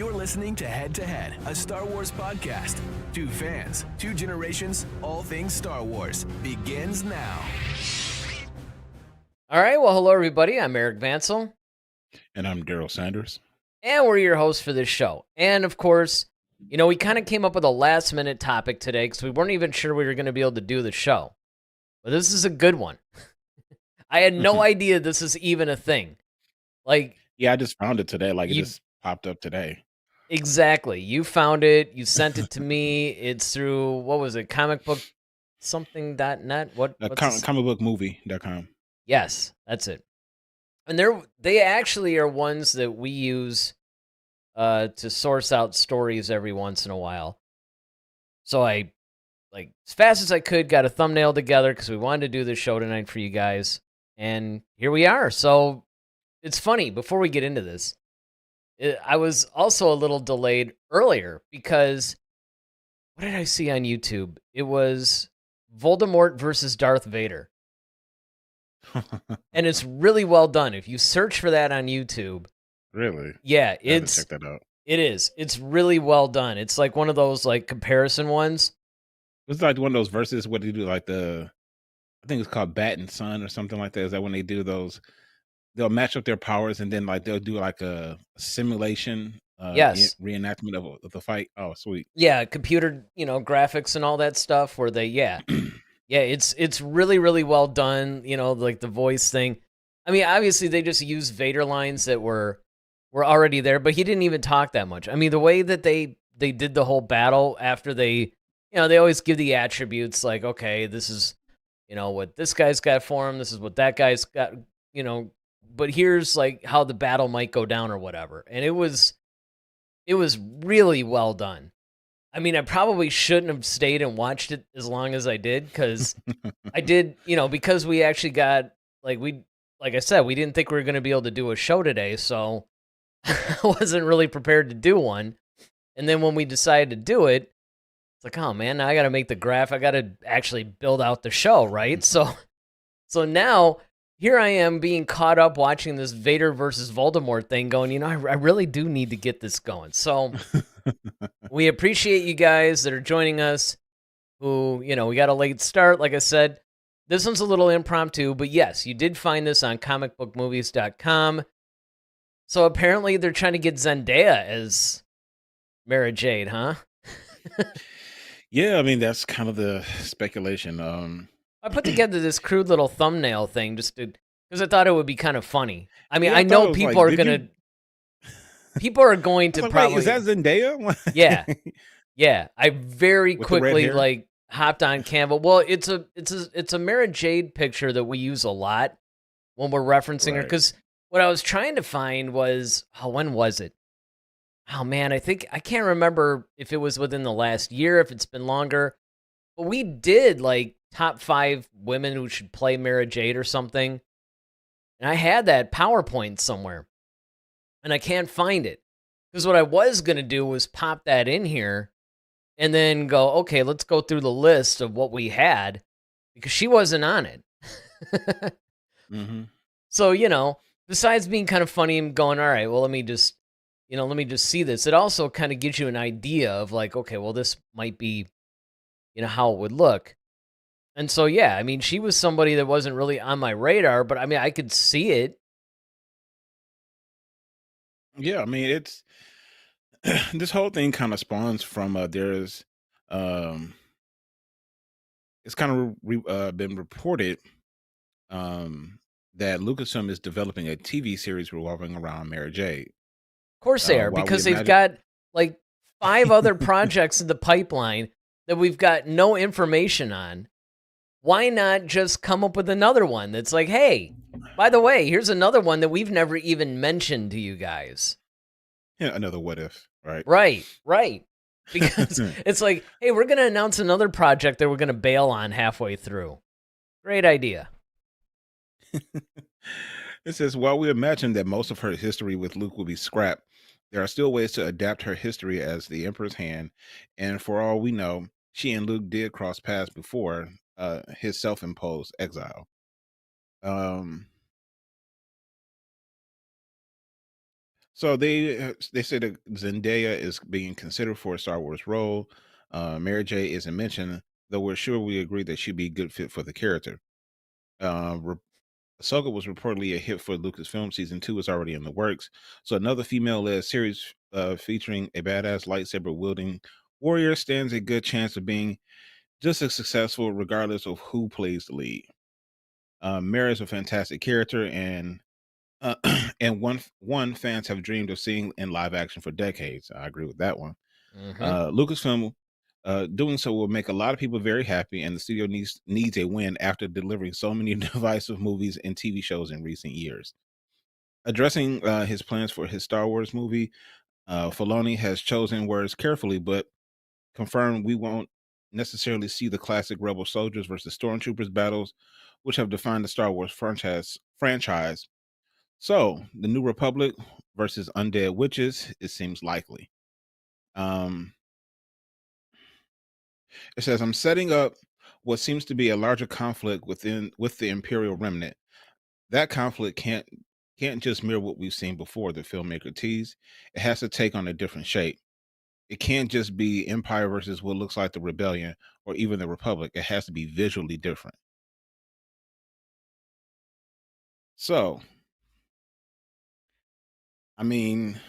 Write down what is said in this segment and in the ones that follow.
You're listening to Head to Head, a Star Wars podcast. Two fans, two generations, all things Star Wars begins now. All right, well, hello, everybody. I'm Eric Vansel. And I'm Daryl Sanders. And we're your hosts for this show. And, of course, you know, we kind of came up with a last-minute topic today because we weren't even sure we were going to be able to do the show. But this is a good one. I had no idea this is even a thing. Like, yeah, I just found it today. Like, it just popped up today. Exactly. You found it. You sent it to me. It's through, what was it, comicbook.net? Comicbookmovie.com. Yes, that's it. And they actually are ones that we use to source out stories every once in a while. So I, like, as fast as I could, got a thumbnail together because we wanted to do this show tonight for you guys. And here we are. So it's funny, before we get into this, I was also a little delayed earlier because what did I see on YouTube? It was Voldemort versus Darth Vader. And it's really well done. If you search for that on YouTube. Really? Yeah, check that out. It is. It's really well done. It's like one of those like comparison ones. It's like one of those verses where they do like I think it's called Bat and Sun or something like that. Is that when they do those? They'll match up their powers and then like they'll do like a simulation Yes. reenactment of the fight. Oh, sweet. Yeah, computer, graphics and all that stuff where they yeah, it's really, really well done, like the voice thing. I mean, obviously they just use Vader lines that were already there, but he didn't even talk that much. I mean, the way that they did the whole battle after they always give the attributes like, okay, this is what this guy's got for him, this is what that guy's got, but here's like how the battle might go down or whatever. And it was really well done. I mean, I probably shouldn't have stayed and watched it as long as I did because I did, because we actually got like I said, we didn't think we were going to be able to do a show today, so I wasn't really prepared to do one. And then when we decided to do it, it's like, oh man, now I got to make the graph. I got to actually build out the show, right? So now here I am being caught up watching this Vader versus Voldemort thing going, I really do need to get this going. So we appreciate you guys that are joining us who, we got a late start. Like I said, this one's a little impromptu, but yes, you did find this on comicbookmovies.com. So apparently they're trying to get Zendaya as Mara Jade, huh? Yeah, I mean, that's kind of the speculation. I put together this crude little thumbnail thing just because I thought it would be kind of funny. I mean, Yeah, I know people are gonna. People are going to probably. Wait, is that Zendaya? Yeah. I very With the red quickly hair? hopped on Canva. Well, it's a Mara Jade picture that we use a lot when we're referencing her. Right. Because what I was trying to find was, when was it? Oh man, I can't remember if it was within the last year, if it's been longer. But we did like top 5 women who should play Mara Jade or something. And I had that PowerPoint somewhere. And I can't find it. Because what I was going to do was pop that in here and then go, okay, let's go through the list of what we had. Because she wasn't on it. Mm-hmm. So, besides being kind of funny and going, all right, well, let me just see this. It also kind of gives you an idea of like, okay, well, this might be, how it would look. And so, yeah, I mean, she was somebody that wasn't really on my radar, but I mean, I could see it. Yeah, I mean, it's this whole thing kind of spawns from there's it's kind of been reported that Lucasfilm is developing a TV series revolving around Mara Jade. Of course they are, while we because they've imagine- got like 5 other projects in the pipeline that we've got no information on. Why not just come up with another one that's like, hey, by the way, here's another one that we've never even mentioned to you guys. Yeah, another what if, right? Right. Because it's like, hey, we're going to announce another project that we're going to bail on halfway through. Great idea. It says, while we imagine that most of her history with Luke will be scrapped, there are still ways to adapt her history as the Emperor's hand. And for all we know, she and Luke did cross paths before his self-imposed exile. So they say that Zendaya is being considered for a Star Wars role. Mara Jade isn't mentioned, though we're sure we agree that she'd be a good fit for the character. Re- Ahsoka was reportedly a hit for Lucasfilm. Season 2 is already in the works. So another female-led series featuring a badass lightsaber wielding warrior stands a good chance of being just as successful, regardless of who plays the lead. Mara is a fantastic character, and uh, and one fans have dreamed of seeing in live action for decades. I agree with that one. Hmm. Lucasfilm doing so will make a lot of people very happy, and the studio needs a win after delivering so many divisive movies and TV shows in recent years. Addressing his plans for his Star Wars movie, Filoni has chosen words carefully, but confirmed we won't necessarily see the classic Rebel soldiers versus stormtroopers battles, which have defined the Star Wars franchise. So, the New Republic versus undead witches, it seems likely. Um, it says, I'm setting up what seems to be a larger conflict with the Imperial remnant. That conflict can't just mirror what we've seen before, the filmmaker teased. It has to take on a different shape. It can't just be Empire versus what looks like the Rebellion or even the Republic. It has to be visually different. So, I mean,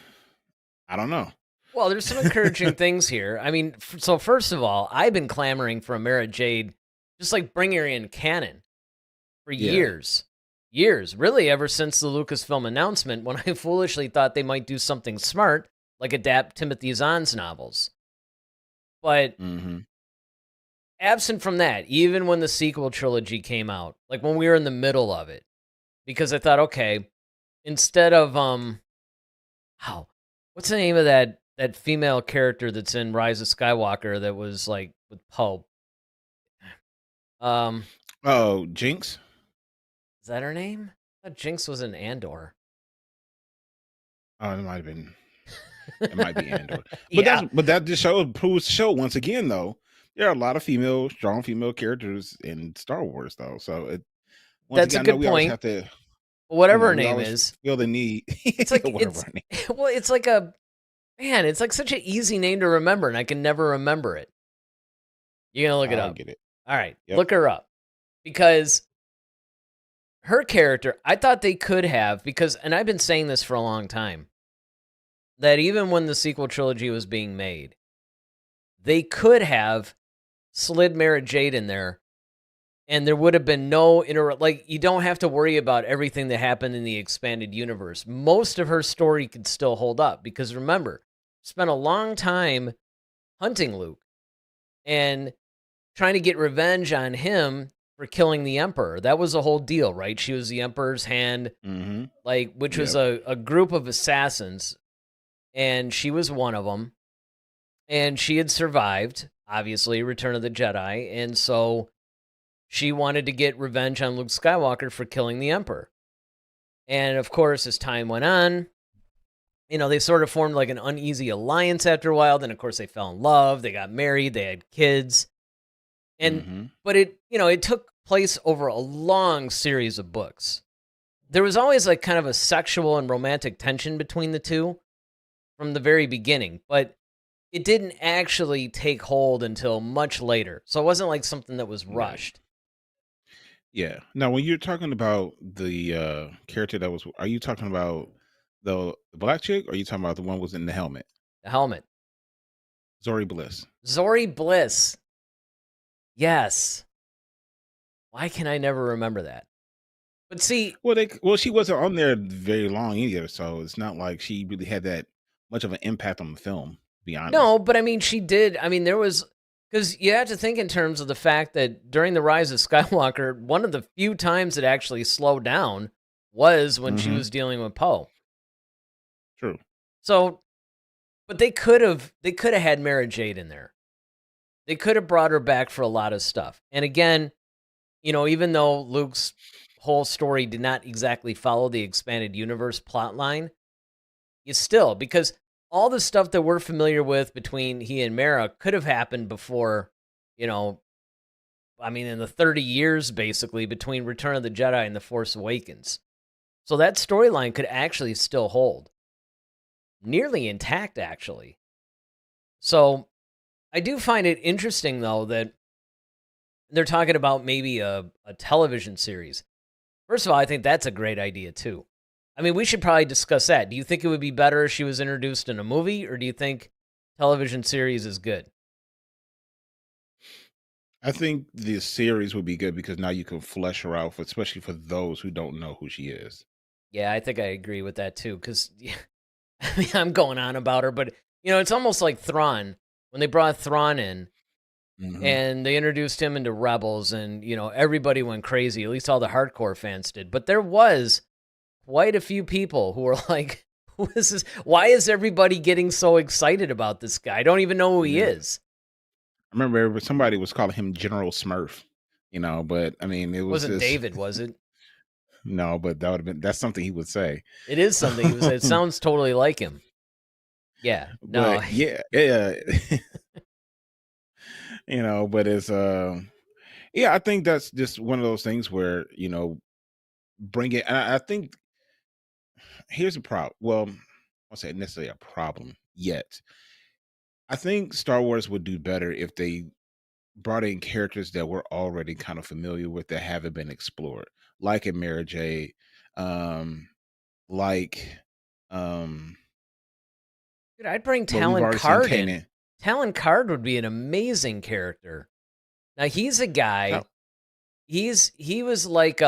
I don't know. Well, there's some encouraging things here. I mean, so first of all, I've been clamoring for a Mara Jade, just like bring her in canon for Yeah. years. Years. Really, ever since the Lucasfilm announcement, when I foolishly thought they might do something smart, like adapt Timothy Zahn's novels. But Hmm. absent from that, even when the sequel trilogy came out, like when we were in the middle of it, because I thought, okay, instead of how what's the name of that female character that's in Rise of Skywalker that was like with Poe? Um, Oh, Jinx. is that her name? I thought Jinx was in Andor. Oh, it might have been. It might be Andor, Yeah, but that just proves the show once again. Though there are a lot of strong female characters in Star Wars, though. So once that's a again, I know good we always point. have to, Whatever her we name always is, feel the need. it's Yeah, like whatever her name. well, it's like a man. It's like such an easy name to remember, and I can never remember it. You're gonna look it I up. get it. All right, Yep. look her up because her character. I thought they could have because, and I've been saying this for a long time, that even when the sequel trilogy was being made, they could have slid Mara Jade in there, and there would have been no like you don't have to worry about everything that happened in the expanded universe. Most of her story could still hold up because remember, spent a long time hunting Luke and trying to get revenge on him for killing the Emperor. That was a whole deal, right? She was the Emperor's hand, Mm-hmm. like which was Yep. a group of assassins, and she was one of them. And she had survived, obviously, Return of the Jedi, and so she wanted to get revenge on Luke Skywalker for killing the Emperor. And of course, as time went on, they sort of formed like an uneasy alliance after a while. Then, of course, they fell in love, they got married, they had kids. And, Mm-hmm. but it took place over a long series of books. There was always like kind of a sexual and romantic tension between the two from the very beginning, but it didn't actually take hold until much later. So it wasn't like something that was Right. rushed. Yeah. Now, when you're talking about the character that was, are you talking about the black chick, or are you talking about the one who was in the helmet, The helmet. Zori Bliss? Zori Bliss. Yes. Why can I never remember that? But see, Well, she wasn't on there very long either, so it's not like she really had that much of an impact on the film. To be honest. no, but I mean, she did. I mean, there was, because you have to think in terms of the fact that during the Rise of Skywalker, one of the few times it actually slowed down was when she Mm-hmm. was dealing with Poe. True. So, but they could have had Mara Jade in there. They could have brought her back for a lot of stuff. And again, even though Luke's whole story did not exactly follow the expanded universe plot line, you still, because all the stuff that we're familiar with between he and Mara could have happened before, you know, I mean, in the 30 years basically between Return of the Jedi and The Force Awakens. So that storyline could actually still hold. nearly intact, actually. So I do find it interesting, though, that they're talking about maybe a television series. First of all, I think that's a great idea, too. I mean, we should probably discuss that. Do you think it would be better if she was introduced in a movie, or do you think television series is good? I think the series would be good because now you can flesh her out, especially for those who don't know who she is. Yeah, I think I agree with that, too, because I mean, I'm going on about her, but, it's almost like Thrawn. When they brought Thrawn in, Hmm. and they introduced him into Rebels, and, everybody went crazy. At least all the hardcore fans did. But there was quite a few people who were like, who is this? Why is everybody getting so excited about this guy? I don't even know who he Yeah, is. I remember somebody was calling him General Smurf, but I mean, it was Wasn't just David, was it? no, but that's something he would say. It is something he was. It sounds totally like him. Yeah. No. But yeah, yeah, but it's yeah, I think that's just one of those things where bring it. And I think here's a problem. Well, I won't say necessarily a problem yet. I think Star Wars would do better if they brought in characters that we're already kind of familiar with that haven't been explored, like in Mara Jade, um, like um, Dude, I'd bring well, we've Talon already seen Card in. Kanan. Talon Card would be an amazing character. Now he's a guy. Tal- He was like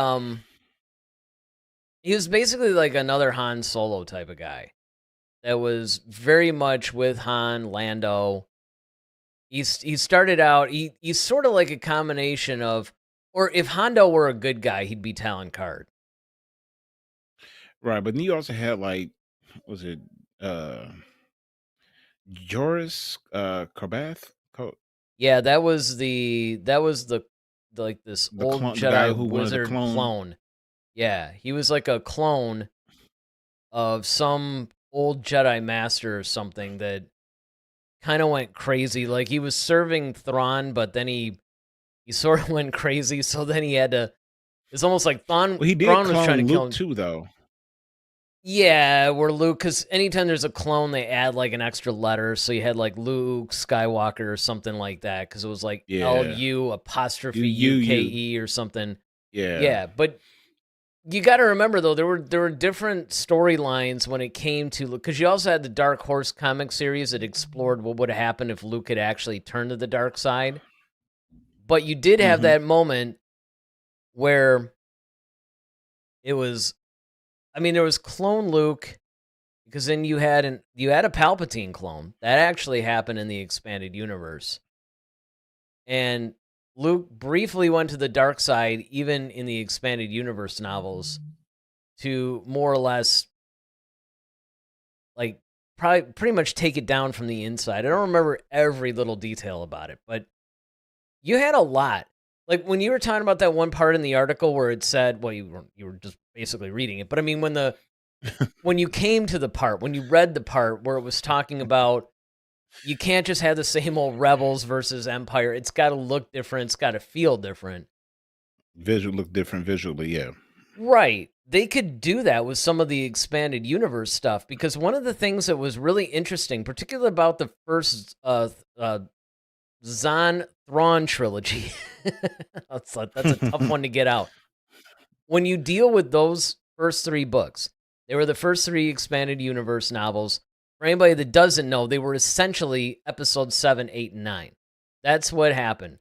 he was basically like another Han Solo type of guy that was very much with Han Lando. He started out he's sort of like a combination of, or if Hondo were a good guy, he'd be Talon Card. right, but then you also had like, was it uh Joris Karbath, Yeah, that was the like this the old clone, the guy Jedi who wanted to wizard clone. clone. Yeah, he was like a clone of some old Jedi master or something that kind of went crazy. Like he was serving Thrawn, but then he sort of went crazy. So then he had to. It's almost like Well, he did Thrawn was trying clone to kill Luke him. too, though. Yeah, where Luke, because anytime there's a clone, they add like an extra letter. So you had like Luke Skywalker or something like that, because it was like Yeah, LU you apostrophe you you. UKE or something. Yeah. Yeah, but you got to remember though, there were different storylines when it came to, because you also had the Dark Horse comic series that explored what would happen if Luke had actually turned to the dark side. But you did have Hmm. that moment where it was, I mean, there was clone Luke, because then you had a Palpatine clone that actually happened in the expanded universe, and Luke briefly went to the dark side, even in the expanded universe novels, to more or less like probably pretty much take it down from the inside. I don't remember every little detail about it, but you had a lot. Like when you were talking about that one part in the article where it said, well, you were just basically reading it, but I mean when you came to the part, when you read the part where it was talking about you can't just have the same old rebels versus empire. It's got to look different. It's got to feel different. Visual look different visually, yeah. Right. They could do that with some of the expanded universe stuff, because one of the things that was really interesting, particularly about the first Zahn Thrawn trilogy, that's a tough one to get out. When you deal with those first three books, they were the first three expanded universe novels. For anybody that doesn't know, they were essentially episodes 7, 8, and 9. That's what happened.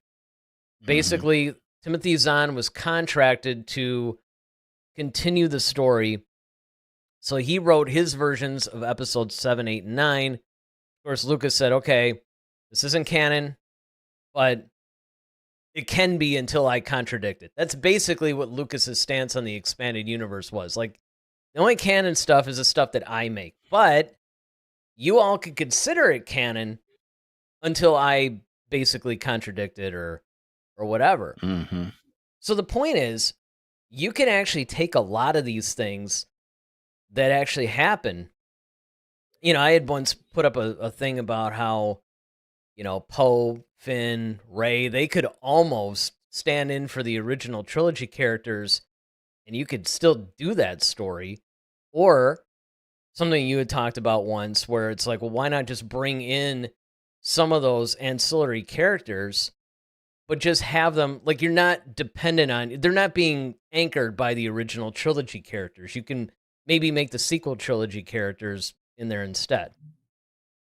Hmm. Basically, Timothy Zahn was contracted to continue the story. So he wrote his versions of episodes 7, 8, and 9. Of course, Lucas said, okay, this isn't canon, but it can be until I contradict it. That's basically what Lucas's stance on the expanded universe was. Like, the only canon stuff is the stuff that I make, but you all could consider it canon until I basically contradict it or whatever. Hmm. So the point is, you can actually take a lot of these things that actually happen. I had once put up a thing about how, Poe, Finn, Rey, they could almost stand in for the original trilogy characters, and you could still do that story. Or something you had talked about once where it's like, well, why not just bring in some of those ancillary characters, but just have them, like, you're not dependent on, they're not being anchored by the original trilogy characters. You can maybe make the sequel trilogy characters in there instead.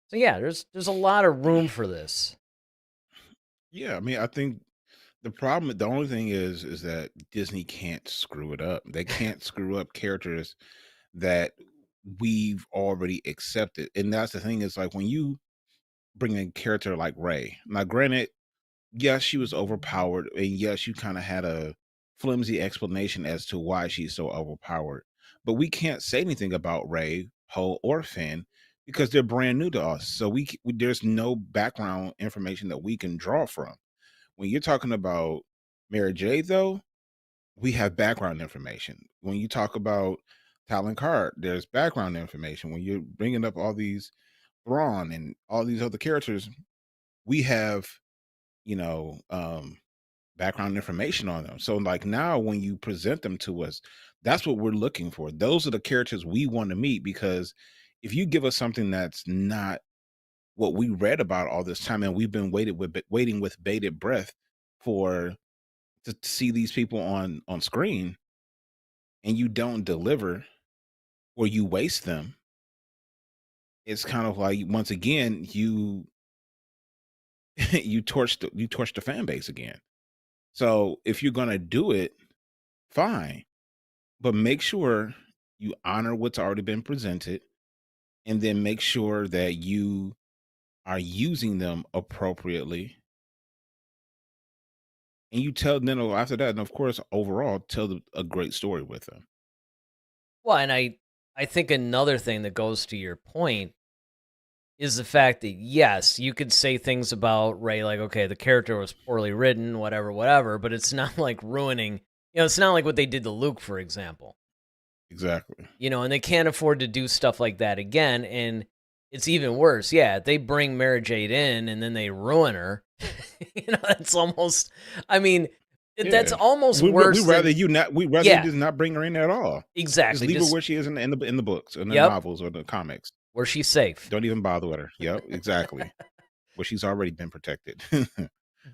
So yeah, there's a lot of room for this. Yeah, I mean, I think the only thing is that Disney can't screw it up. They can't screw up characters that we've already accepted. And that's the thing, is like when you bring in a character like Rey. Now, granted, yes, she was overpowered, and yes, you kind of had a flimsy explanation as to why she's so overpowered. But we can't say anything about Rey, Poe, or Finn because they're brand new to us. So there's no background information that we can draw from. When you're talking about Mara Jade, though, we have background information. When you talk about Talon Card, there's background information. When you're bringing up all these Thrawn and all these other characters, we have, you know, background information on them. So like now when you present them to us, that's what we're looking for. Those are the characters we want to meet, because if you give us something that's not what we read about all this time, and we've been waiting with bated breath for to see these people on screen, and you don't deliver or you waste them, it's kind of like, once again, you you torch the fan base again. So if you're gonna do it, fine, but make sure you honor what's already been presented, and then make sure that you are using them appropriately, and you tell then after that, and of course overall tell a great story with them. Well, and I think another thing that goes to your point is the fact that, yes, you could say things about Rey like, okay, the character was poorly written, whatever, whatever, but it's not like ruining, it's not like what they did to Luke, for example. Exactly. And they can't afford to do stuff like that again, and it's even worse. Yeah, they bring Mara Jade in and then they ruin her. That's almost, I mean, that's Yeah. almost worse. We'd rather you just not bring her in at all. Exactly. Just leave her where she is in the books, in the Yep. novels or the comics. Where she's safe. Don't even bother with her. Yep, exactly. Where she's already been protected.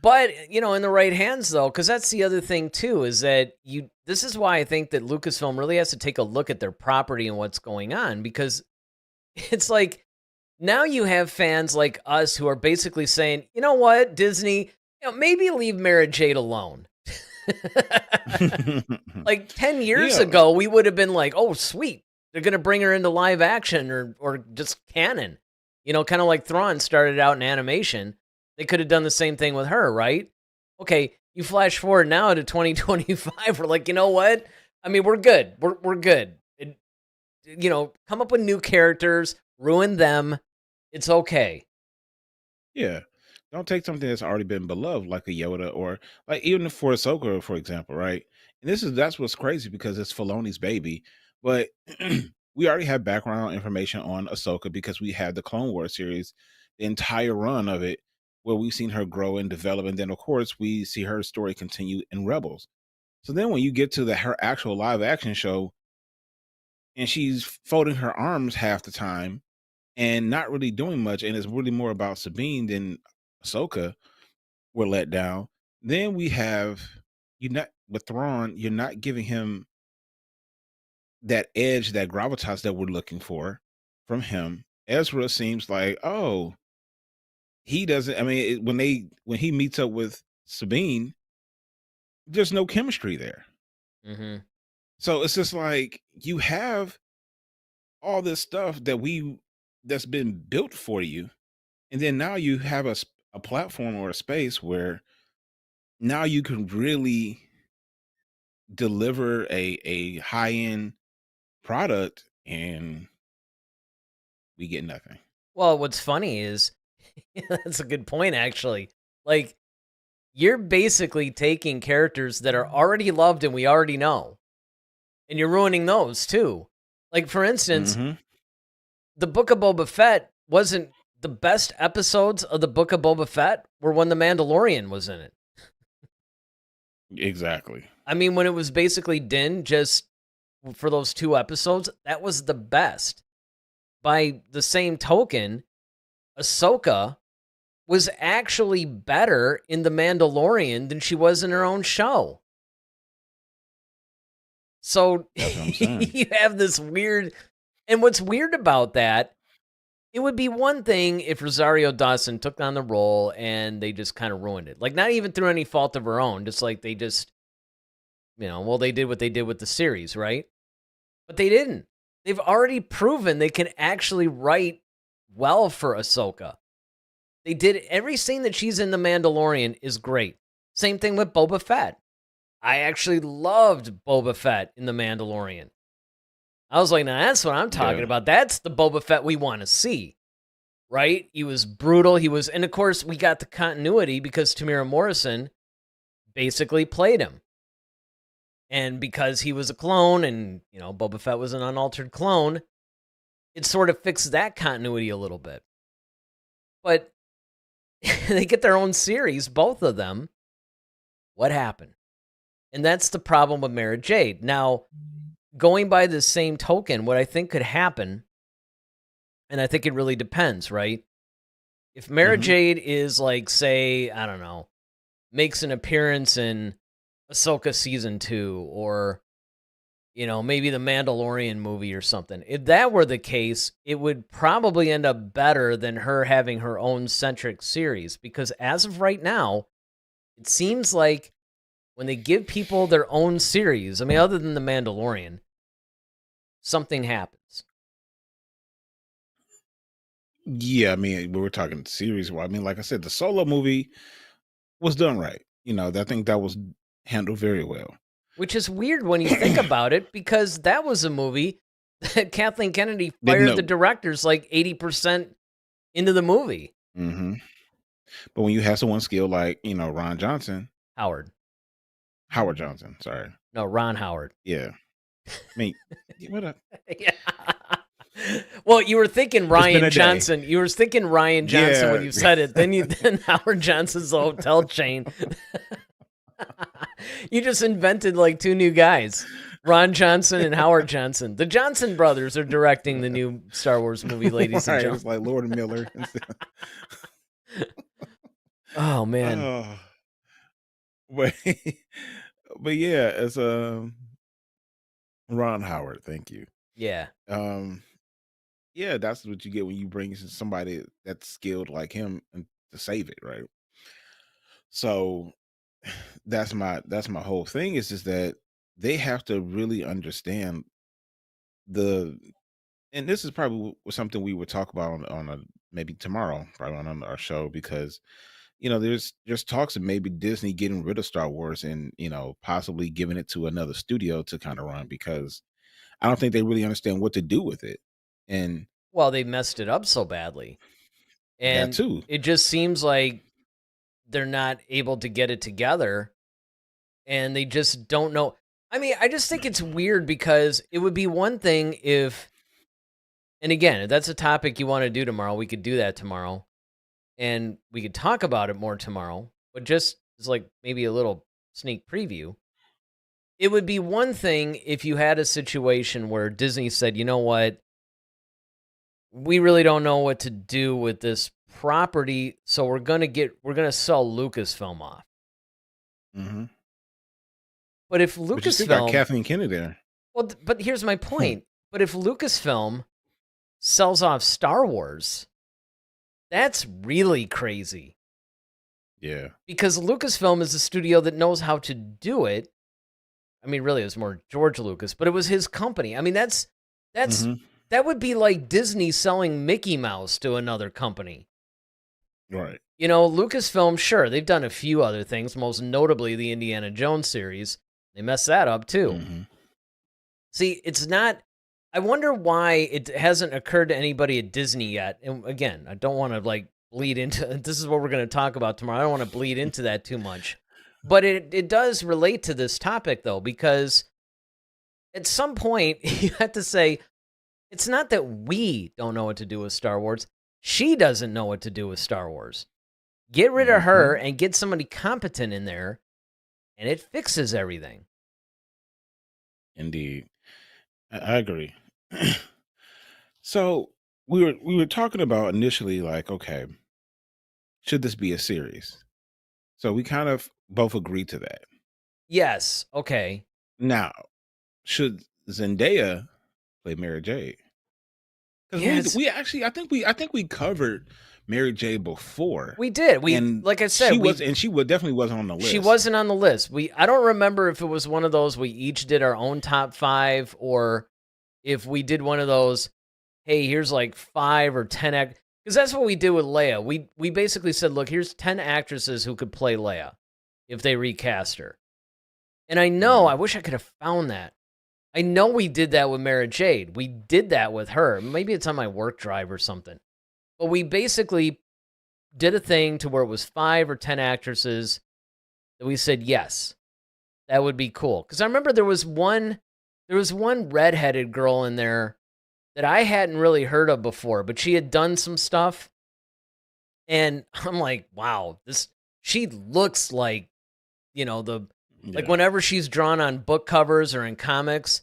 But, in the right hands, though, because that's the other thing, too, is that this is why I think that Lucasfilm really has to take a look at their property and what's going on, because it's like, now you have fans like us who are basically saying, you know what, Disney, maybe leave Mara Jade alone. Like 10 years ago, we would have been like, oh, sweet, they're going to bring her into live action or just canon. Kind of like Thrawn started out in animation. They could have done the same thing with her, right? Okay, you flash forward now to 2025. We're like, you know what? I mean, we're good. We're good. Come up with new characters, ruin them. It's okay. Yeah. Don't take something that's already been beloved, like a Yoda, or like even for Ahsoka, for example, right? And that's what's crazy, because it's Filoni's baby, but we already have background information on Ahsoka because we had the Clone Wars series, the entire run of it, where we've seen her grow and develop, and then of course we see her story continue in Rebels. So then when you get to her actual live action show, and she's folding her arms half the time and not really doing much, and it's really more about Sabine than Ahsoka, were let down. Then we have you not with Thrawn, you're not giving him that edge, that gravitas that we're looking for from him. Ezra seems like, oh, he doesn't. I mean, when he meets up with Sabine, there's no chemistry there. Mm-hmm. So it's just like you have all this stuff that's been built for you, and then now you have a platform or a space where now you can really deliver a high end product, and we get nothing. Well, what's funny is, that's a good point, actually. Like, you're basically taking characters that are already loved and we already know, and you're ruining those too. Like, for instance, the Book of Boba Fett wasn't the best episodes of the Book of Boba Fett were when the Mandalorian was in it. Exactly. I mean, when it was basically Din just for those 2 episodes, that was the best. by the same token, Ahsoka was actually better in The Mandalorian than she was in her own show. So That's what I'm saying. you have this weird, and what's weird about that, it would be one thing if Rosario Dawson took on the role and they just kind of ruined it. Like, not even through any fault of her own, just like they just, well, they did what they did with the series, right? But they didn't. They've already proven they can actually write well for Ahsoka. They did every scene that she's in The Mandalorian is great. Same thing with Boba Fett. I actually loved Boba Fett in The Mandalorian. I was like, now that's what I'm talking about. That's the Boba Fett we want to see, right? He was brutal. And of course, we got the continuity because Tamira Morrison basically played him. And because he was a clone and, Boba Fett was an unaltered clone, it sort of fixed that continuity a little bit. But they get their own series, both of them. What happened? And that's the problem with Mara Jade. Now, going by the same token, what I think could happen, and I think it really depends, right? If Mara Jade is like, say, I don't know, makes an appearance in Ahsoka Season 2 or, maybe the Mandalorian movie or something. If that were the case, it would probably end up better than her having her own centric series. Because as of right now, it seems like when they give people their own series, other than the Mandalorian, something happens. Yeah, we were talking series. Well, like I said, the Solo movie was done right. I think that was handled very well. Which is weird when you think about it, because that was a movie that Kathleen Kennedy fired the directors like 80% into the movie. Mm-hmm. But when you have someone skilled like, Ron Johnson. Howard Johnson, sorry. No, Ron Howard. Yeah. What up? Yeah. Well, you were thinking Ryan Johnson. You were thinking Ryan Johnson when you said it. Then Howard Johnson's the hotel chain. You just invented like two new guys, Ron Johnson and Howard Johnson. The Johnson brothers are directing the new Star Wars movie, ladies and gentlemen. It's like Lord and Miller. Oh man. But yeah, it's Ron Howard. Thank you. Yeah. Yeah, that's what you get when you bring somebody that's skilled like him and to save it, right? So that's my whole thing is just that they have to really understand and this is probably something we would talk about on maybe tomorrow, probably on our show, because there's talks of maybe Disney getting rid of Star Wars and possibly giving it to another studio to kind of run, because I don't think they really understand what to do with it. And well, they messed it up so badly, and that too. It just seems like they're not able to get it together, and they just don't know. I just think it's weird, because it would be one thing if, and again, if that's a topic you want to do tomorrow, we could do that tomorrow, and we could talk about it more tomorrow, but just as like maybe a little sneak preview. It would be one thing if you had a situation where Disney said, you know what, we really don't know what to do with this property, so we're gonna sell Lucasfilm off. Mm-hmm. But if But you Lucasfilm, still got Kathleen Kennedy there. well, but here's my point. But if Lucasfilm sells off Star Wars, that's really crazy. Yeah. Because Lucasfilm is a studio that knows how to do it. Really, it was more George Lucas, but it was his company. That's that would be like Disney selling Mickey Mouse to another company. Right. Lucasfilm, sure, they've done a few other things, most notably the Indiana Jones series. They messed that up too. Mm-hmm. See, it's not. I wonder why it hasn't occurred to anybody at Disney yet. And again, I don't want to bleed into. This is what we're going to talk about tomorrow. I don't want to bleed into that too much, but it does relate to this topic though, because at some point you have to say, it's not that we don't know what to do with Star Wars. She doesn't know what to do with Star Wars. Get rid of her and get somebody competent in there, and it fixes everything. Indeed. I agree. So we were talking about initially, like, okay, should this be a series? So we kind of both agreed to that. Yes. Okay. Now, should Zendaya play Mara Jade? Because Yes. we actually I think we covered Mary J before, We did. and Like I said, she would definitely wasn't on the she list. wasn't on the list. I don't remember if it was one of those we each did our own top 5 or if we did one of those, hey, here's like 5 or 10 because that's what we did with Leia. We basically said, look, here's 10 actresses who could play Leia if they recast her. And I know, I wish I could have found that. I know we did that with Mara Jade. We did that with her. Maybe it's on my work drive or something. But we basically did a thing to where it was 5 or 10 actresses that we said, yes, that would be cool. Because I remember there was one redheaded girl in there that I hadn't really heard of before, but she had done some stuff. And I'm like, wow, she looks like, like whenever she's drawn on book covers or in comics,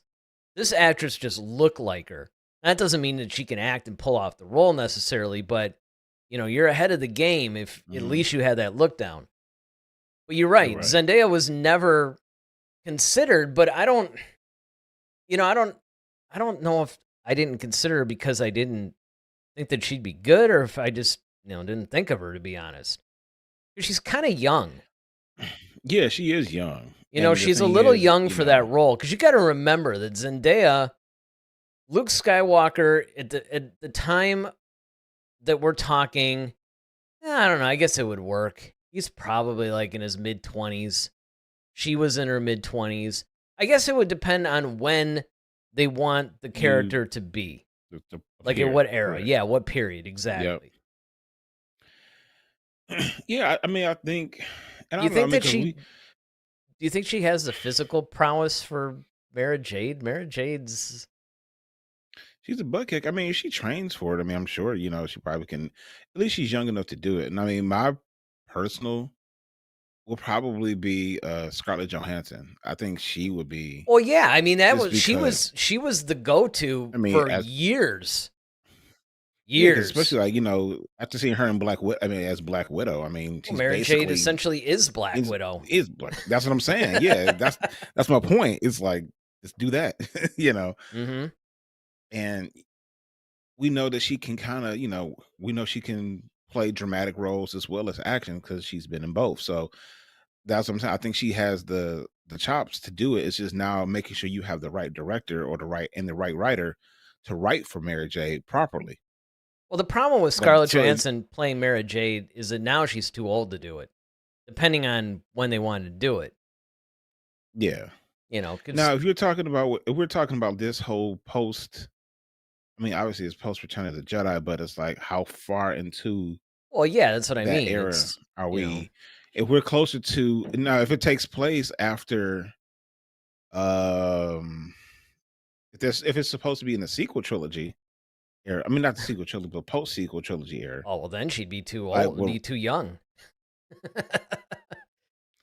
this actress just looked like her. That doesn't mean that she can act and pull off the role necessarily, but you're ahead of the game if at least you had that look down. But you're right. Zendaya was never considered, but I don't know if I didn't consider her because I didn't think that she'd be good or if I just, didn't think of her, to be honest. She's kind of young. Yeah, she is young. She's a little young for that role because you got to remember that Zendaya, Luke Skywalker, at the time that we're talking, I don't know, I guess it would work. He's probably like in his mid-20s. She was in her mid-20s. I guess it would depend on when they want the character to be. Like in what era? Right. Yeah, what period exactly. Yep. Yeah, I mean, I think... Do you think she has the physical prowess for Mara Jade? Mara Jade's... She's a butt kick. I mean, she trains for it. I mean, I'm sure, she probably can... At least she's young enough to do it. And I mean, my personal will probably be Scarlett Johansson. I think she would be... Well, yeah. I mean, she was the go-to for years. Yeah, especially after seeing her in as Black Widow. I mean, she's Mara Jade essentially is Black Widow. Is Black. That's what I'm saying. Yeah, that's my point. It's like, let's do that. Mm-hmm. And we know that she can kind of, we know she can play dramatic roles as well as action because she's been in both. So that's what I'm saying. I think she has the chops to do it. It's just now making sure you have the right director or the right writer to write for Mara Jade properly. Well, the problem with Scarlett Johansson playing Mara Jade is that now she's too old to do it, depending on when they wanted to do it. Yeah. Now, if we're talking about this whole post, I mean, obviously it's post Return of the Jedi, but it's like how far into... Well, yeah, that's what I mean. Era are we? If we're closer to now, if it takes place after, if it's supposed to be in the sequel trilogy era, I mean, not the sequel trilogy, but post sequel trilogy era. Oh well, then she'd be too old, be too young.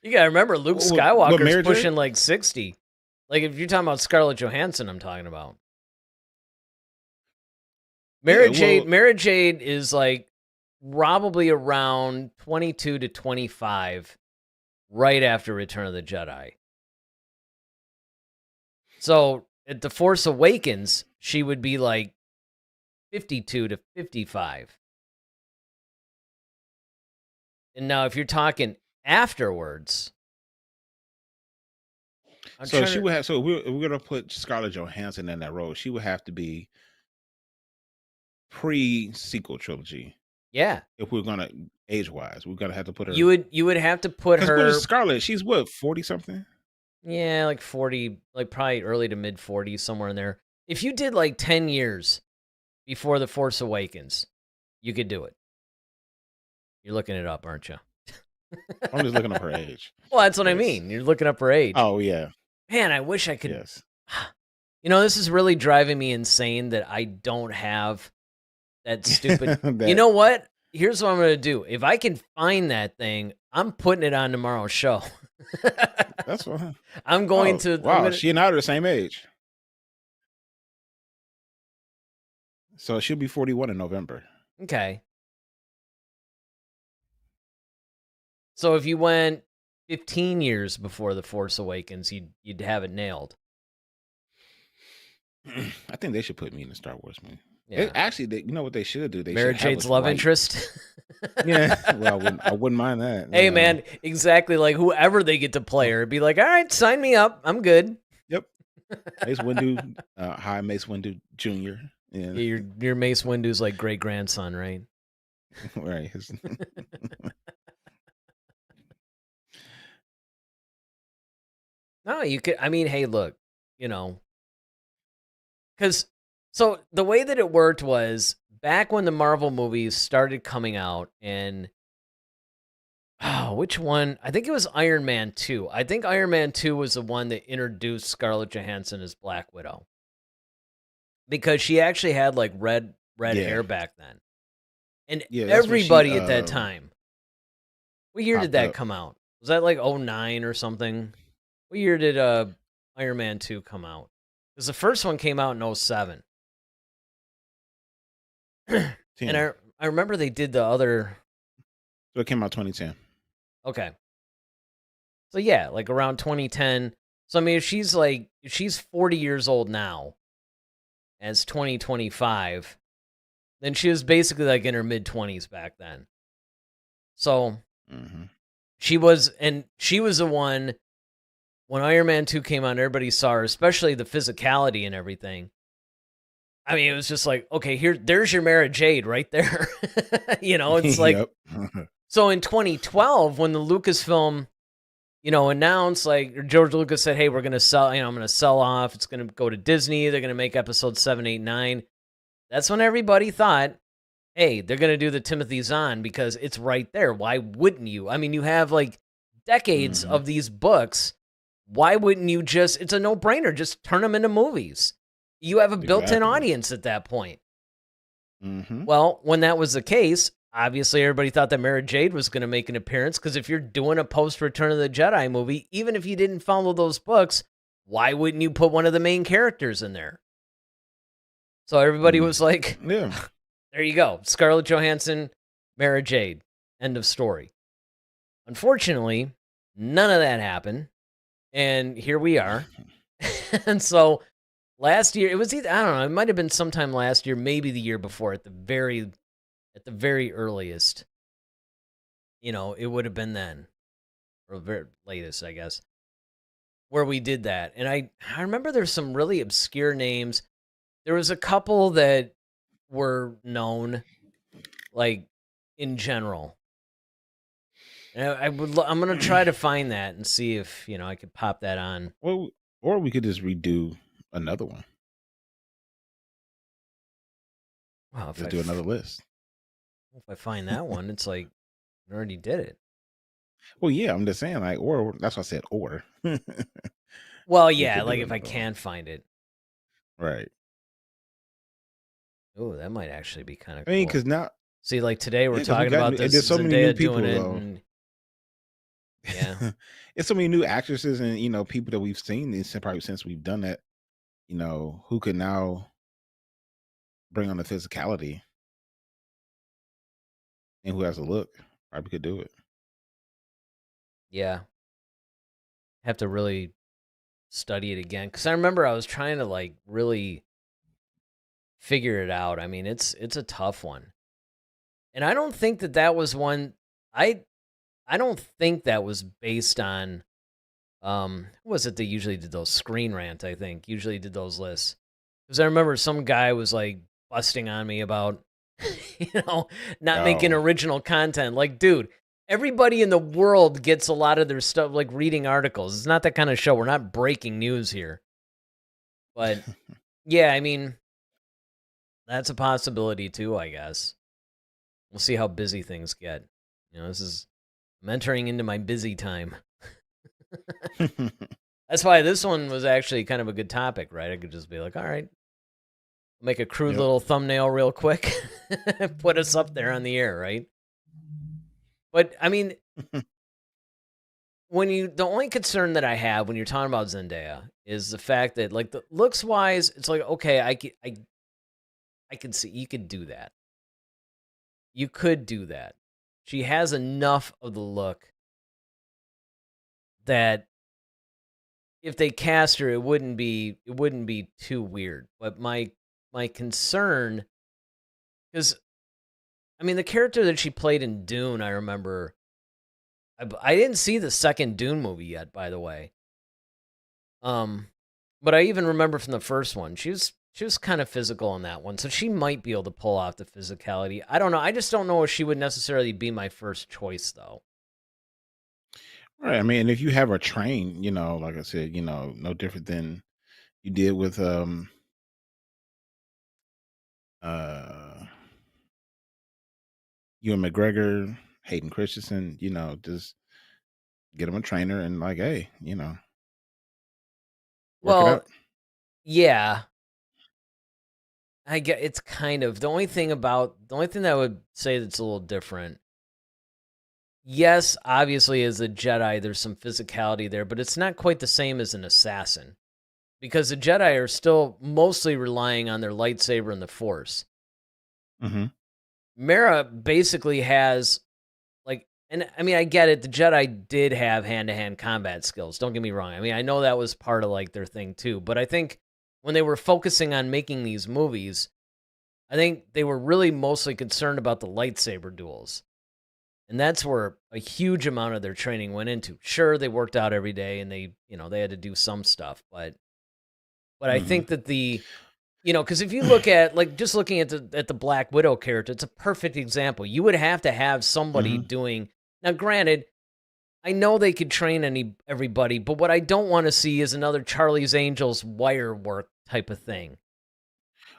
You gotta remember, Luke Skywalker's pushing like 60. Like if you're talking about Scarlett Johansson, I'm talking about. Mara Jade is like probably around 22 to 25 right after Return of the Jedi. So at The Force Awakens, she would be like 52 to 55. And now if you're talking afterwards... So we're going to put Scarlett Johansson in that role. She would have to be pre-sequel trilogy. Yeah. If we're gonna age-wise, we're gonna have to put her. You would have to put her. What is Scarlett? She's what, 40-something? Yeah, like 40, like probably early to mid 40s, somewhere in there. If you did like 10 years before The Force Awakens, you could do it. You're looking it up, aren't you? I'm just looking up her age. Well, that's what I mean. You're looking up her age. Oh yeah. Man, I wish I could. Yes. This is really driving me insane that I don't have that stupid. You know what? Here's what I'm going to do. If I can find that thing, I'm putting it on tomorrow's show. That's fine. I'm going to. Wow, she and I are the same age. So she'll be 41 in November. Okay. So if you went 15 years before The Force Awakens, you'd have it nailed. I think they should put me in the Star Wars movie. Yeah. Actually, you know what they should do? They Mara should have Jade's us love write. interest. Yeah, well, I wouldn't mind that. Hey, man, exactly. Like whoever they get to play her, be like, all right, sign me up. I'm good. Yep. Mace Windu, hi, Mace Windu Jr. Yeah, your Mace Windu's like great grandson, right? right. No, you could. I mean, hey, look, because so the way that it worked was back when the Marvel movies started coming out, and which one? I think it was Iron Man 2. I think Iron Man 2 was the one that introduced Scarlett Johansson as Black Widow, because she actually had like red hair back then, and everybody at that time. What year did that come out? Was that like 2009 or something? What year did Iron Man 2 come out? Because the first one came out in 2007. And I remember they did the other. So it came out 2010. Okay. So yeah, like around 2010. So I mean, if she's 40 years old now, as 2025, then she was basically like in her mid-20s back then. So she was the one. When Iron Man 2 came out, everybody saw her, especially the physicality and everything. I mean, it was just like, okay, there's your Mara Jade right there. It's like, so in 2012, when the Lucasfilm, announced, like, George Lucas said, hey, we're going to sell, I'm going to sell off. It's going to go to Disney. They're going to make episodes 7, 8, 9. That's when everybody thought, hey, they're going to do the Timothy Zahn because it's right there. Why wouldn't you? I mean, you have like decades of these books. Why wouldn't you it's a no-brainer. Just turn them into movies. You have a built-in audience at that point. Well, when that was the case, obviously everybody thought that Mara Jade was going to make an appearance, because if you're doing a post-Return of the Jedi movie, even if you didn't follow those books, why wouldn't you put one of the main characters in there? So everybody was like, yeah, there you go. Scarlett Johansson, Mara Jade. End of story. Unfortunately, none of that happened. And here we are. And so last year, it was either, I don't know, it might have been sometime last year, maybe the year before, at the very earliest. It would have been then, or very latest, I guess, where we did that. And I remember there's some really obscure names. There was a couple that were known, like, in general. And I'm going to try to find that and see if, I could pop that on. Well, or we could just redo another one. Wow, just do another list. If I find that one, it's like I already did it. Well, yeah, I'm just saying, like, or that's what I said, or. Well, yeah, like if I can find it. Right. Oh, that might actually be kind of cool. I mean, because now, see, like today we're talking about this. There's so many new people, doing it. though. And, yeah, it's so many new actresses and people that we've seen probably since we've done that. Who could now bring on the physicality and who has a look probably could do it. Yeah, have to really study it again, because I remember I was trying to like really figure it out. I mean, it's a tough one, and I don't think that was one. I don't think that was based on, who was it that usually did those? Screen Rant, I think, usually did those lists. Because I remember some guy was like busting on me about, not making original content. Like, dude, everybody in the world gets a lot of their stuff, like reading articles. It's not that kind of show. We're not breaking news here. But yeah, I mean, that's a possibility too, I guess. We'll see how busy things get. I'm entering into my busy time. That's why this one was actually kind of a good topic, right? I could just be like, all right, make a crude little thumbnail real quick, put us up there on the air, right? But I mean, the only concern that I have when you're talking about Zendaya is the fact that, like, the looks wise, it's like, okay, I can see you could do that. You could do that. She has enough of the look that if they cast her, it wouldn't be too weird. But my concern, because I mean, the character that she played in Dune, I remember. I didn't see the second Dune movie yet, by the way. But I even remember from the first one, she was kind of physical in that one, so she might be able to pull off the physicality. I don't know. I just don't know if she would necessarily be my first choice, though. Right. I mean, if you have her trained, like I said, no different than you did with uh Ewan McGregor, Hayden Christensen, just get him a trainer and like, hey, work it Well, out. yeah, I get it's kind of the only thing that I would say that's a little different. Yes, obviously, as a Jedi, there's some physicality there, but it's not quite the same as an assassin because the Jedi are still mostly relying on their lightsaber and the Force. Mm-hmm. Mara basically has, like, and I mean, I get it. The Jedi did have hand-to-hand combat skills. Don't get me wrong. I mean, I know that was part of like their thing too, but I think when they were focusing on making these movies, I think they were really mostly concerned about the lightsaber duels. And that's where a huge amount of their training went into. Sure, they worked out every day and they had to do some stuff, but I Mm-hmm. think that because if you look at like just looking at the Black Widow character, it's a perfect example. You would have to have somebody Mm-hmm. doing. Now, granted, I know they could train everybody, but what I don't want to see is another Charlie's Angels wire work type of thing.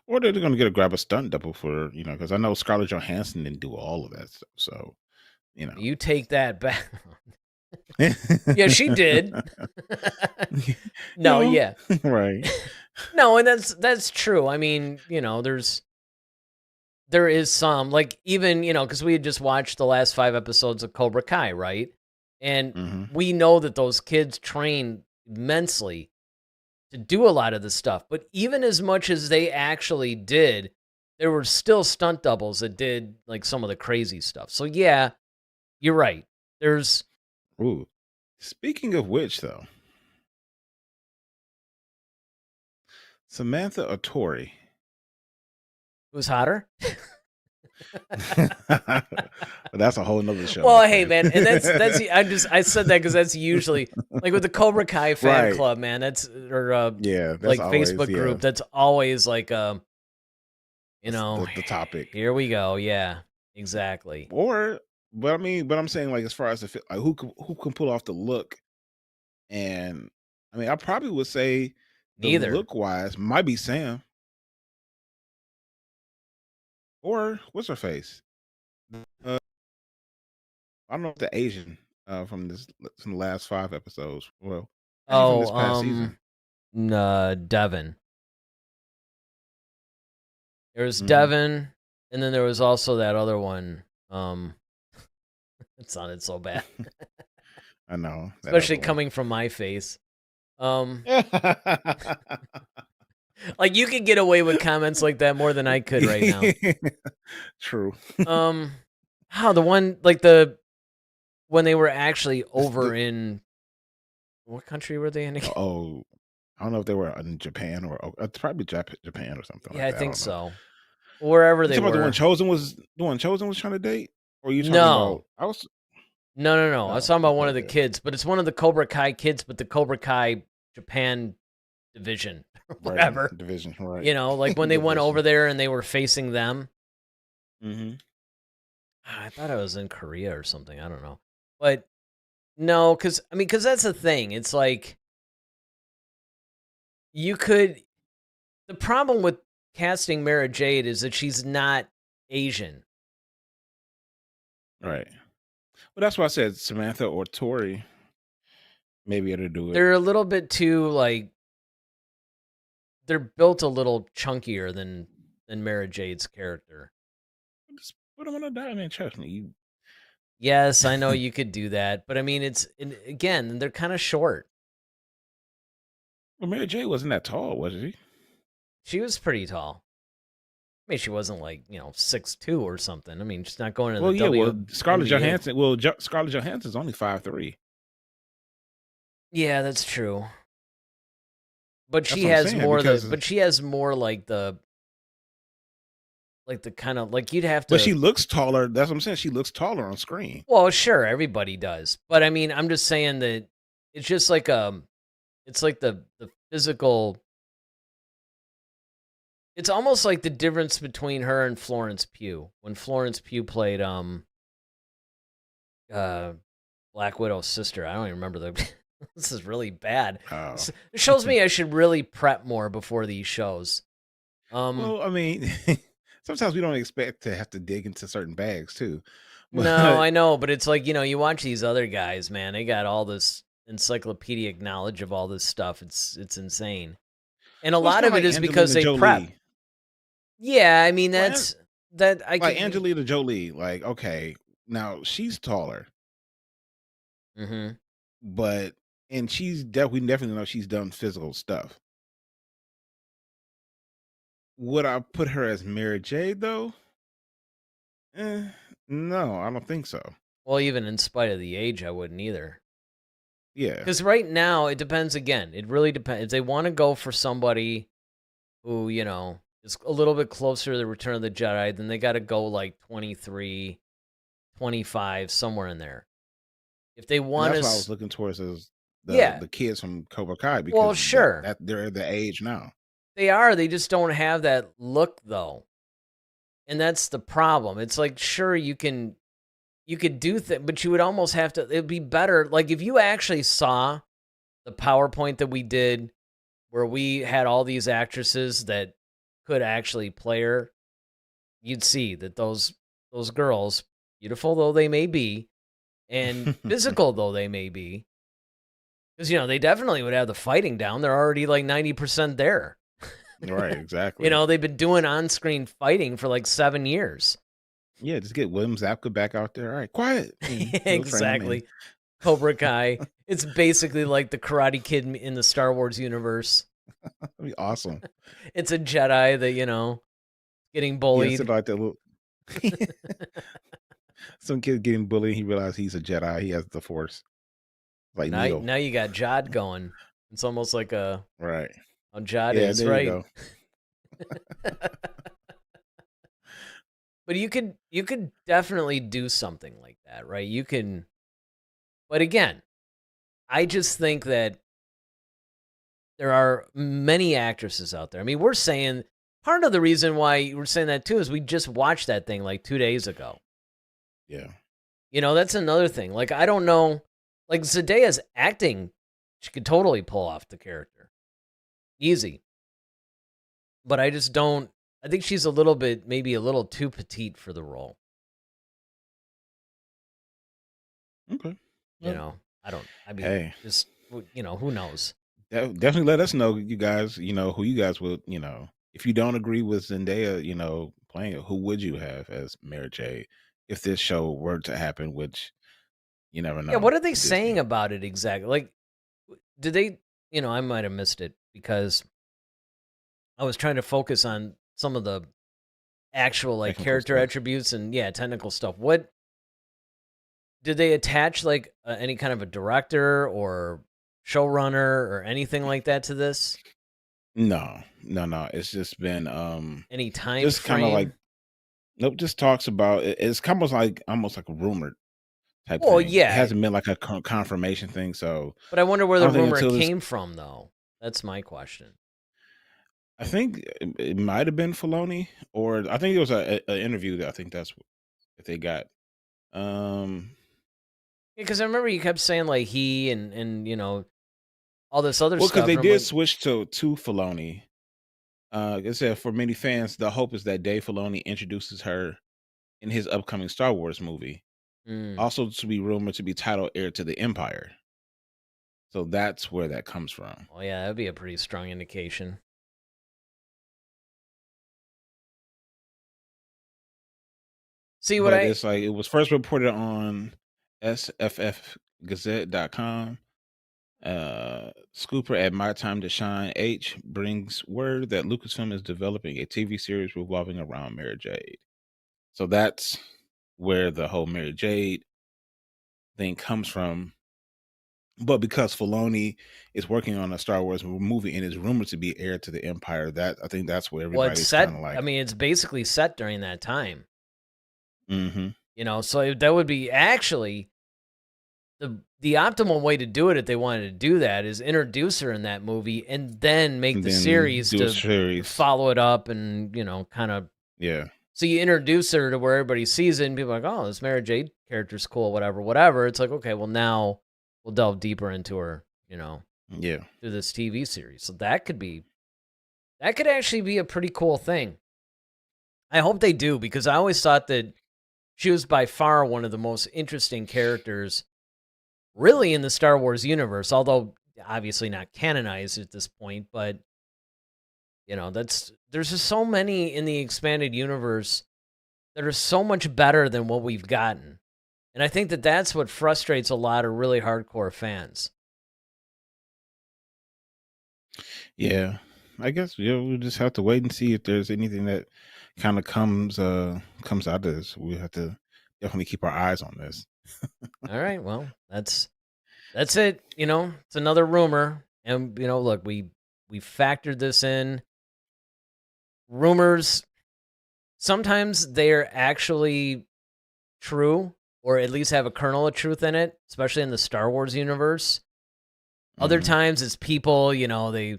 Or they're going to grab a stunt double for, because I know Scarlett Johansson didn't do all of that stuff. So, You take that back. Yeah, she did. No, yeah. Right. No, and that's true. I mean, there is some, like, even, because we had just watched the last 5 episodes of Cobra Kai, right? And Mm-hmm. we know that those kids train immensely to do a lot of the stuff. But even as much as they actually did, there were still stunt doubles that did like some of the crazy stuff. So yeah, you're right. There's Ooh. Speaking of which, though, Samantha or Tori? who's hotter? That's a whole nother show, Well, my hey, friend. man, and I said that because that's usually like with the Cobra Kai fan Right. club, man. That's Yeah, that's like always, Facebook group. That's always like the topic. here we go. Yeah, exactly. But I'm saying, like, as far as like, who can pull off the look, and I mean, I probably would say the Neither. look wise might be Sam, or what's her face? Uh, I don't know if the Asian from the last 5 episodes. Well, actually from this past season. Devin. There was Mm-hmm. Devin, and then there was also that other one. It sounded so bad, I know, that especially other one. coming from my face. Like you could get away with comments like that more than I could right now. True. How the one when they were actually over in what country were they in again? Oh, I don't know if they were in Japan or it's probably Japan or something Yeah, like I that. think don't know. so. Wherever You they talking about were. the one Chosen was trying to date, or are you talking about? No. I was. No. I was Oh, talking about one okay, of the good. kids, but it's one of the Cobra Kai kids, but the Cobra Kai Japan division or Right, whatever. division, right? Like when they went over Division. there and they were facing them. Mm-hmm. I thought I was in Korea or something. I don't know. But no, because that's the thing. It's like you could. The problem with casting Mara Jade is that she's not Asian. Right. Well, that's why I said Samantha or Tori maybe able to do it. They're a little bit too like. They're built a little chunkier than Mara Jade's character. Just put them on a diamond. Trust me. Yes, I know you could do that, but I mean, again, they're kind of short. Well, Mary J wasn't that tall, was she? She was pretty tall. mean, she wasn't like 6'2" or something. I mean, she's not going to Well, the yeah. Well, Scarlett WNBA. Johansson. Well, Scarlett Johansson's only 5'3". Yeah, that's true. But That's she what I'm has saying. more Because, like the kind of like you'd have but she to. looks taller. That's what I'm saying. She looks taller on screen. Well, sure, everybody does, but I mean, I'm just saying that it's just like it's like the physical. It's almost like the difference between her and Florence Pugh when Florence Pugh played uh Black Widow's sister. I don't even remember the. This is really bad. Oh. It shows me I should really prep more before these shows. Well, I mean, sometimes we don't expect to have to dig into certain bags too. No, But I know, but it's like, you watch these other guys, man. They got all this encyclopedic knowledge of all this stuff. It's insane. And a well, it's lot kind of of it like is because Angelina they prep. Jolie. Yeah, I mean Well, that I like could. Angelina Jolie. Like, okay, now she's taller, Mhm. but and we definitely know she's done physical stuff. Would I put her as Mara Jade though? Eh, no, I don't think so. Well, even in spite of the age, I wouldn't either. Yeah. Cuz right now it depends again. It really depends. If they want to go for somebody who, is a little bit closer to the Return of the Jedi, then they got to go like 23, 25, somewhere in there. If they And want that's why I to, was looking towards as yeah. the kids from Cobra Kai Well, because sure. that they're the age now. They are. They just don't have that look though. And that's the problem. It's like sure you could do things, but you would almost have to it'd be better like if you actually saw the PowerPoint that we did where we had all these actresses that could actually play her, you'd see that those girls, beautiful though they may be, and physical though they may be, because they definitely would have the fighting down. They're already like 90% there. Right, exactly. They've been doing on-screen fighting for like 7 years. Yeah, just get William Zapka back out there. All right, quiet. Exactly. Cobra Kai. It's basically like the Karate Kid in the Star Wars universe. That'd be awesome. It's a Jedi that, getting Yeah, bullied. something like that little some kid getting bullied, he realized he's a Jedi. He has the force. Like Neo. Now you got Jod going. It's almost like Right. Jod Yeah, is, there right? you go. But you could definitely do something like that, right? You can. But again, I just think that there are many actresses out there. I mean, we're saying part of the reason why we're saying that too is we just watched that thing like 2 days ago. Yeah. That's another thing. Like, I don't know. Like, Zendaya's acting, she could totally pull off the character. Easy. But I just don't. I think she's maybe a little too petite for the role. Okay. Well, I mean, hey, just, who knows? definitely let us know, you guys, who you guys would, if you don't agree with Zendaya, playing it, who would you have as Mary Jade if this show were to happen, which you never know. Yeah, what are they with saying Disney. about it exactly? Like, did they, I might have missed it because I was trying to focus on some of the actual like Technical character stuff? attributes and technical stuff. What did they attach like any kind of a director or showrunner or anything like that to this? No. It's just been Any time just kind of like frame? nope, just talks about it. It's almost like a rumored type Well, thing. It yeah, hasn't been like a confirmation thing. So but I wonder where I the don't think rumor until this, came from, though. That's my question. I think it might have been Filoni, or I think it was a interview that I think that's what if they got. Um, Because I remember you kept saying like he and all this other well, because stuff. they And I'm did like, switch to Filoni. Like I said, for many fans, the hope is that Dave Filoni introduces her in his upcoming Star Wars movie. mm. Also, to be rumored to be titled "Heir to the Empire." So that's where that comes from. Well, yeah, that'd be a pretty strong indication. See what But I? it's like it was first reported on sffgazette.com. Scooper at My Time to Shine H brings word that Lucasfilm is developing a TV series revolving around Mara Jade. So that's where the whole Mara Jade thing comes from. But because Filoni is working on a Star Wars movie and is rumored to be heir to the Empire, that I think that's where Well, it's everybody's set. kind of like, I mean, it's basically set during that time. mm-hmm. You know, so that would be actually the optimal way to do it if they wanted to do that is introduce her in that movie and then make And the then series do a to series. follow it up and, you know, kind of. Yeah. So you introduce her to where everybody sees it and people are like, oh, this Mara Jade character's cool, whatever. It's like, okay, well, now we'll delve deeper into her, you know, Yeah. through this TV series. So that could actually be a pretty cool thing. I hope they do, because I always thought that she was by far one of the most interesting characters really in the Star Wars universe, although obviously not canonized at this point, but you know, there's just so many in the expanded universe that are so much better than what we've gotten. And I think that that's what frustrates a lot of really hardcore fans. Yeah. I guess we'll just have to wait and see if there's anything that kind of comes out of this. We have to definitely keep our eyes on this. All right, well, that's it. You know, it's another rumor, and you know, look, we factored this in. Rumors, sometimes they're actually true, or at least have a kernel of truth in it, especially in the Star Wars universe. Other times it's people, you know, they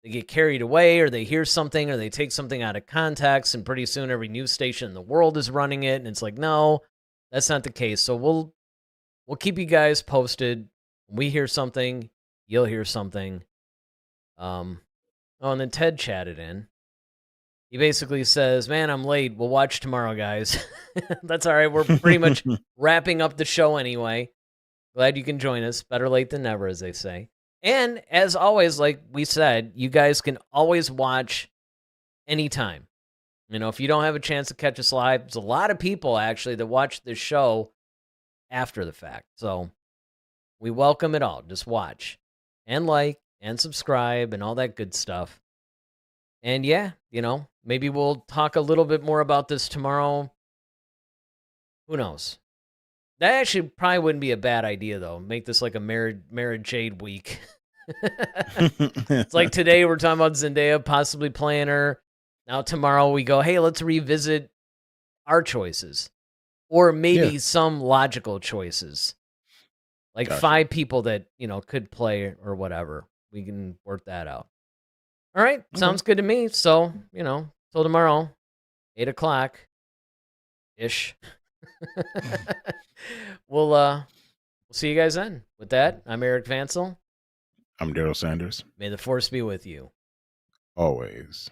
get carried away, or they hear something, or they take something out of context, and pretty soon every news station in the world is running it, and it's like, no, that's not the case. So we'll keep you guys posted. When we hear something, you'll hear something. Oh, and then Ted chatted in. He basically says, man, I'm late. We'll watch tomorrow, guys. That's all right. We're pretty much wrapping up the show anyway. Glad you can join us. Better late than never, as they say. And as always, like we said, you guys can always watch anytime. You know, if you don't have a chance to catch us live, there's a lot of people actually that watch this show after the fact. So we welcome it all. Just watch and like and subscribe and all that good stuff. And yeah, you know, maybe we'll talk a little bit more about this tomorrow. Who knows? That actually probably wouldn't be a bad idea, though. Make this like a Mara Jade week. It's like today we're talking about Zendaya possibly playing her. Now tomorrow we go, hey, let's revisit our choices. Or maybe some logical choices. Like Gotcha. 5 people that, you know, could play or whatever. We can work that out. All right, sounds good to me. So, you know, till tomorrow, 8 o'clock-ish. We'll see you guys then. With that, I'm Eric Vansel. I'm Daryl Sanders. May the Force be with you. Always.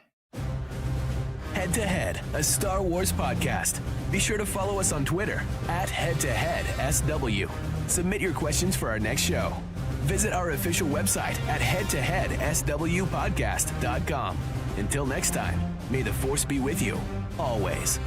Head to Head, a Star Wars podcast. Be sure to follow us on Twitter @HeadToHeadSW. Submit your questions for our next show. Visit our official website at headtoheadswpodcast.com. Until next time, may the Force be with you, always.